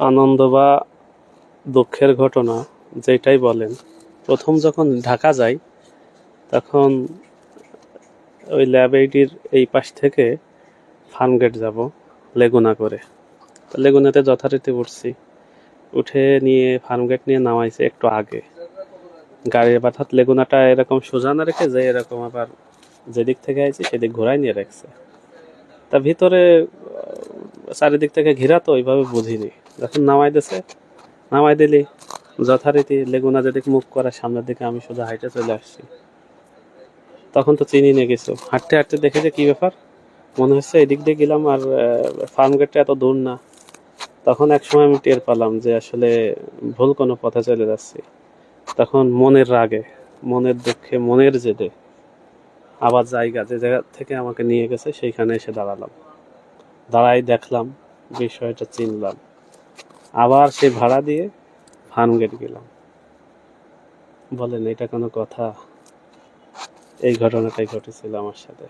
আনন্দ বা দুঃখের ঘটনা যেটাই বলেন, প্রথম যখন ঢাকা যাই তখন ওই ল্যাব এইটির এই পাশ থেকে ফার্মগেট যাব লেগুনা করে। তো লেগুনাতে যথারীতি উঠছি, উঠে নিয়ে ফার্মগেট নিয়ে নামাইছে একটু আগে গাড়ির, অর্থাৎ লেগুনাটা এরকম সোজা না রেখে যে এরকম আবার যেদিক থেকে আইছি সেদিক ঘোরাই নিয়ে রাখছে। তা ভিতরে চারিদিক থেকে ঘিরা, তো ওইভাবে বুঝিনি। যখন নামাই দিলি যথারীতি লেগুনা যেদিকে মুখ করা সামনের দিকে, আমি সোজা হাইটে চলে আসছি। তখন তো চিনি নিয়ে গেছো, হাঁটতে হাঁটতে দেখে যে কি ব্যাপার, মনে হচ্ছে এদিক দিয়ে গেলাম আর ফার্ম গেটটা এত দূর না। তখন এক সময় আমি টের পেলাম যে আসলে ভুল কোনো পথে চলে যাচ্ছি। তখন মনের রাগে, মনের দুঃখে, মনের জেদে আবার যে জায়গা থেকে আমাকে নিয়ে গেছে সেইখানে এসে দাঁড়ালাম। দাঁড়াই দেখলাম, বিষয়টা চিনলাম, আবার সেই ভাড়া দিয়ে ফার্মগেট গেলাম। বলেন এটা কোনো কথা? এই ঘটনাটাই ঘটেছিল আমার সাথে।